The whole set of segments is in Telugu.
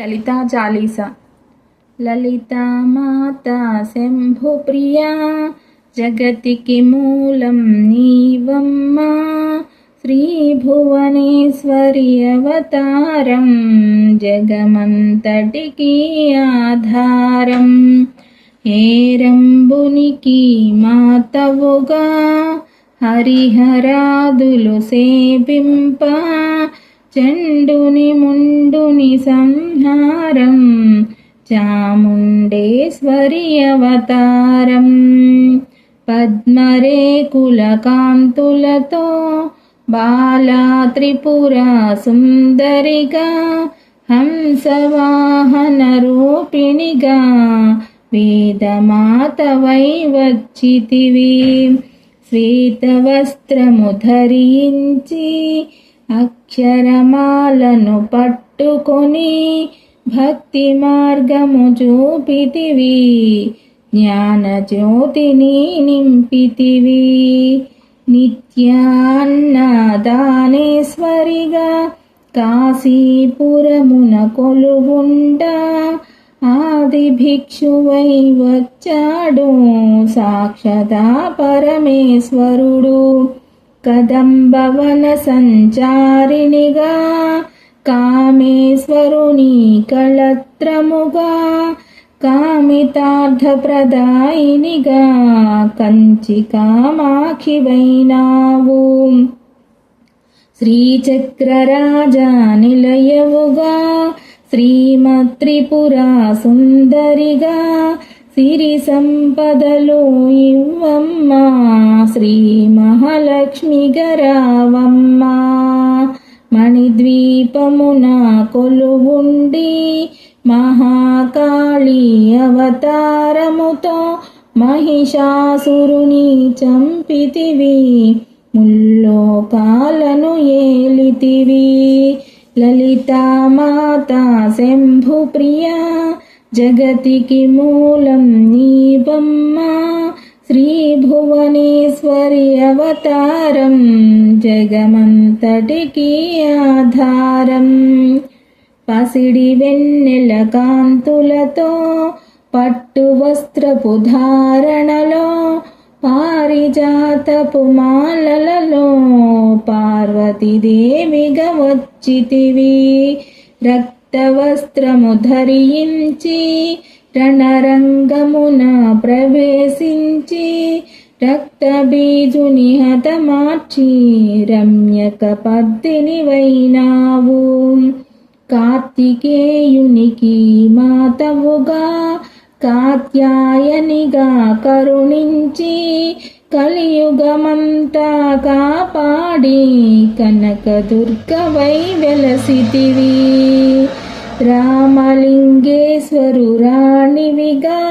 లలితా చాలీసా. లలితా మాతా శంభుప్రియా జగతికి మూలం నీవమ్మా, శ్రీభువనేశ్వరి అవతారం జగమంతటికి ఆధారం. హేరంబునికి మాతవుగా హరిహరాదులు సేవింప, చండుని ముండుని సంహారం చాముండేశ్వరి అవతారం. పద్మరేకుల కాంతులతో బాలా త్రిపుర సుందరిగా, హంసవాహన రూపిణిగా వేదమాతవై వచ్చితివి. శ్వేతవస్త్రము ధరించి అక్షరమాలను పట్టుకొని భక్తి మార్గము చూపితివి, జ్ఞానజ్యోతిని నింపితివి. నిత్యాన్నదానేశ్వరిగా కాశీపురమున కొలువుండా, ఆది భిక్షువై వచ్చాడు సాక్షాతా పరమేశ్వరుడు. కదంబవన సంచారిణిగా కామేశ్వరుని కళత్రముగా, కామితార్థప్రదాయినిగా కంచి కామాక్షివైనావు. శ్రీచక్రరాజా నిలయవుగా శ్రీమత్రిపురా సుందరిగా, సిరి సంపదలు ఇవ్వమ్మా, శ్రీ మహాలక్ష్మి గరావమ్మా. మణిద్వీపమున కొలువుండి మహాకాళీ అవతారముతో మహిషాసురుని చంపితివి, ముల్లోకాలను ఏలితివి. లలితా మాతా శంభుప్రియా జగతికి మూలం నీవమ్మా, శ్రీభువనేశ్వరి అవతారం జగమంతటికి ఆధారం. పసిడి వెన్నెల కాంతులతో పట్టు వస్త్రపు ధారణలో, పారిజాతపు మాలలలో పార్వతీదేవిగా వచ్చితివి. రక్తవస్త్రము ధరించి రణరంగమున ప్రవేశించి, రక్తబీజుని హతమార్చి రమ్యక పద్దిని వైనావు. కార్తికేయునికి మాతవుగా కాత్యాయనిగా కరుణించి, కలియుగమంతా కాపాడి కనకదుర్గవై వెలసితివి. రామలింగేశ్వరు రాణివిగా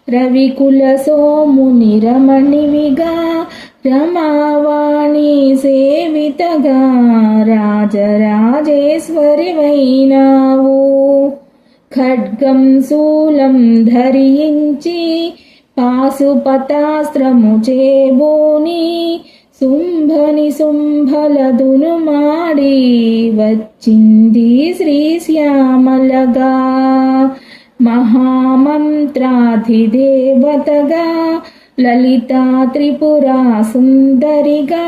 రవికుల సోముని రమణివిగా, రమావాణి సేవితగా రాజరాజేశ్వరి వైనావు. ఖడ్గం శూలం ధరించి పాశుపతాస్త్రము చేబూని, శుంభని శుంభలదును మాడి వచ్చింది శ్రీశ్యామలగా. మహామంత్రాధిదేవతగా లలితా త్రిపురా సుందరిగా,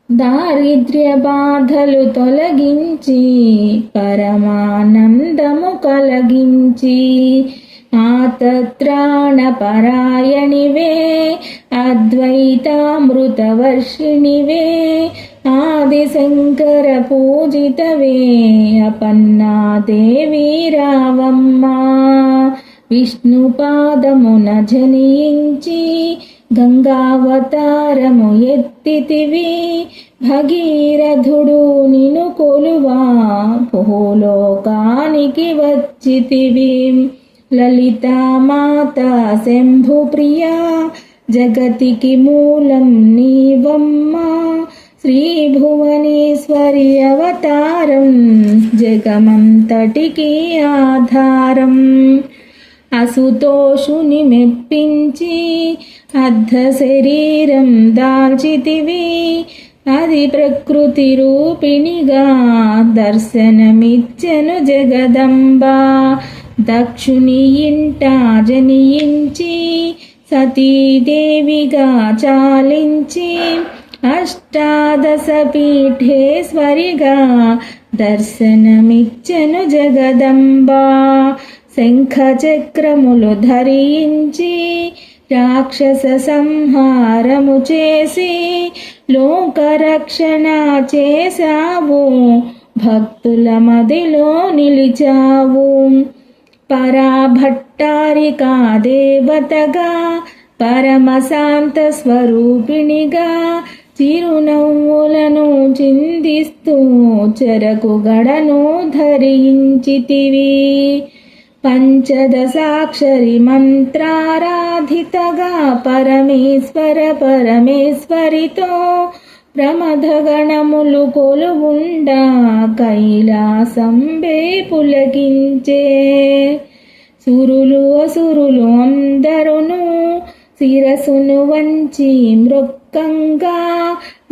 దారిద్ర్య బాధలు తొలగించి పరమానందము కలిగించి, ఆతత్రాణ పరాయణివే అద్వైతామృతవర్షిణివే, ఆదిశంకర పూజితవే అపన్నాదేవి రావమ్మా. విష్ణుపాదమున జనించి గంగావతారము ఎత్తితివి, భగీరథుడు నిను కొలువా భూలోకానికి వచ్చితివి. లలితా మాతా శంభుప్రియా జగతికి మూలం నీవమ్మా, శ్రీభువనేశ్వరి అవతారం జగమంతటికి ఆధారం. అసుతోషుని మెప్పించి అర్ధ శరీరం దాల్చితివి, అది ప్రకృతి రూపిణిగా దర్శనమిచ్చెను జగదంబ. దక్షుని ఇంట జనించి సతీదేవిగా చాలించి అష్టాదశ పీఠేశ్వరిగా దర్శనమిచ్చెను జగదంబ. శంఖ చక్రములు ధరించి రాక్షస సంహారము చేసి లోకరక్షణ చేశావు, భక్తుల మదిలో నిలిచావు. పరాభట్టారికా దేవతగా పరమశాంత స్వరూపిణిగా చిరునవ్వులను చిందిస్తూ చెరకు గడను ధరించితివి. పంచదశాక్షరి మంత్రారాధితగా పరమేశ్వరితో ప్రమథగణములు కొలువుండా కైలాసంబే పులకించే. సురులు అసురులు అందరును శిరసును వంచి మృక్కంగా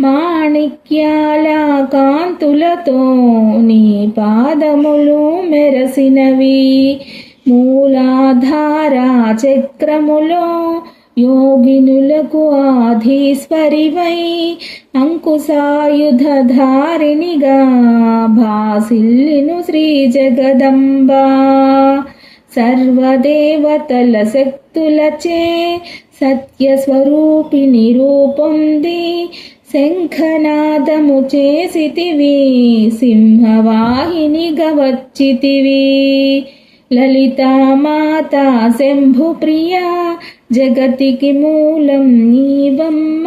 మాణిక్యాల కాంతులతో నీ పాదములు మెరసినవి. మూలాధార చక్రములో యోగినులకు ఆధీశ్వరివై అంకుశాయుధధారిణిగా భాసిల్లిను శ్రీ జగదంబ. సర్వదేవతల శక్తులచే సత్యస్వరూపిణి రూపొంది శంఖనాదము చేసితివి, సింహవాహినిగా వచ్చితివి. లలితామాత శంభుప్రియా జగతికి మూలం నీవమ్మ.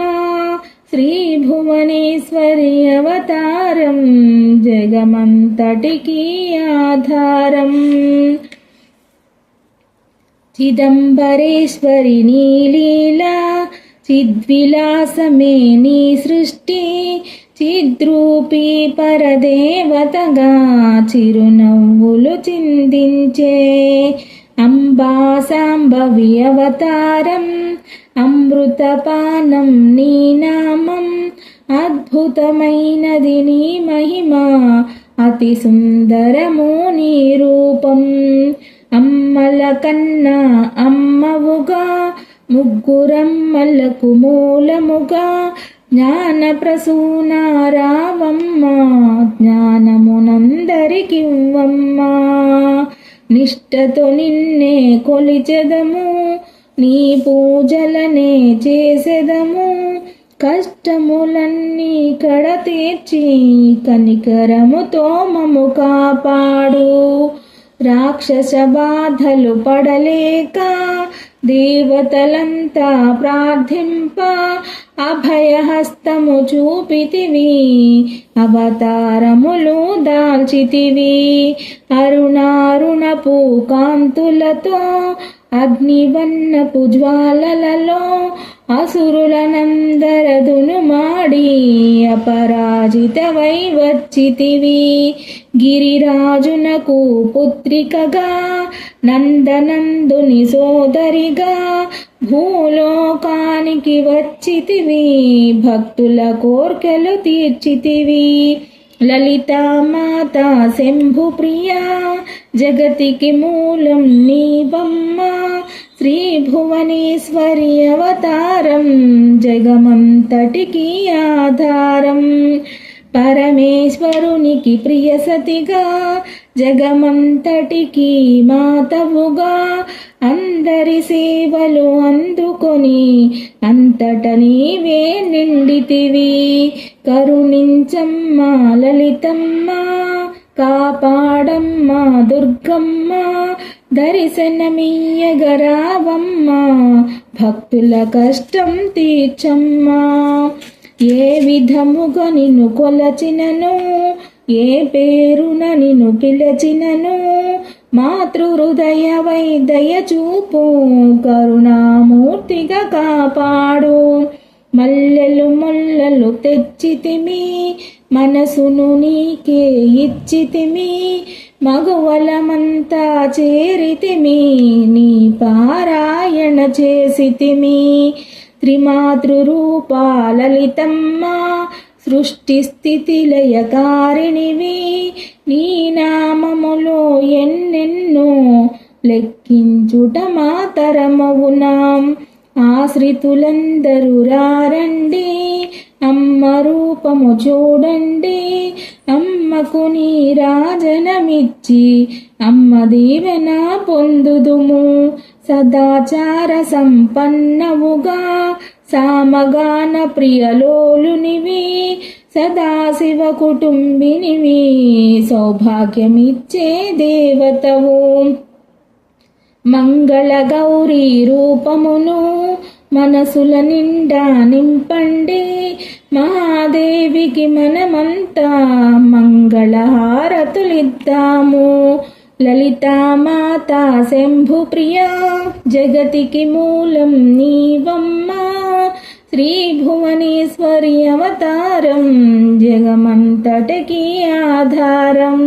శ్రీ భువనేశ్వరి అవతారం జగమంతటికి ఆధారం. చిదంబరేశ్వరి నీ లీలా చిద్విలాసమే నీ సృష్టి. చిద్రూపీ పరదేవతగా చిరునవ్వులు చిందించే. అంబా సాంబవి అవతారం అమృతపానం నీ నామం. అద్భుతమైనది నీ మహిమ, అతి సుందరము నీ రూపం. అమ్మల కన్నా అమ్మవుగా ముగ్గురమ్మలకు మూలముగా జ్ఞాన ప్రసూన రావమ్మ, జ్ఞానమునందరికివ్వమ్మ. నిష్టతో నిన్నే కొలిచెదము, నీ పూజలనే చేసెదము. కష్టములన్నీ కడతీర్చి కనికరముతో మము కాపాడు. రాక్షస బాధలు పడలేక దేవతలంతా ప్రార్థింప అభయహస్తము చూపితివి, అవతారములు దాల్చితివి. అరుణారుణపు కాంతులతో అగ్నివన్నపు జ్వాలలలో అసురులనందరదును మాడి అపరాజితవై వచ్చితివి. గిరిరాజునకు పుత్రికగా నందనందుని సోదరిగా భూలోకానికి వచ్చితివి, భక్తుల కోర్కెలు తీర్చితివి. లలితామాత శంభుప్రియా జగతికి మూలం నీవమ్మ. శ్రీ భువనేశ్వరి అవతారం జగమంతటికి ఆధారం. పరమేశ్వరునికి ప్రియసతిగా జగమంతటికి మాతవుగా అందరి సేవలు అందుకొని అంతట నీవే నిండితివి. కరుణించమ్మ లలితమ్మ, కాపాడమ్మ దుర్గమ్మ, దర్శనమియ్యగరావమ్మ, భక్తుల కష్టం తీర్చమ్మా. ఏ విధముగా నిన్ను కొలచినను, ఏ పేరున నిన్ను పిలచినను, మాతృహృదయవై దయచూపు, కరుణామూర్తిగా కాపాడు. మల్లెలు ముల్లలు తెచ్చితిమి, మనసును నీకే ఇచ్చితిమి, మగువలమంతా చేరితిమి, నీ పారాయణ చేసితిమి. త్రిమాతృరూపా లలితమ్మ, సృష్టి స్థితి లయకారిణివి, నీ నామములో ఎన్నెన్నో లెక్కించుట మాతరమవునాం. ఆశ్రితులందరూ రారండి, అమ్మ రూపము చూడండి. అమ్మకు నీరాజనమిచ్చి అమ్మ దీవెన పొందుదుము. సదాచార సంపన్నవుగా సామగాన ప్రియలోలునివి, సదాశివ కుటుంబినివి, సౌభాగ్యమిచ్చే దేవతవు. మంగళ గౌరీ రూపమును మనసుల నిండా నింపండి. మహాదేవికి మనమంతా మంగళహారతులిద్దాము. లలితామాత శంభు ప్రియా, జగతికి మూలం నీవమ్మా. శ్రీ భువనేశ్వరి అవతారం, జగమంతటికి ఆధారం.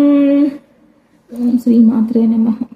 ఓం శ్రీమాత్రే నమః.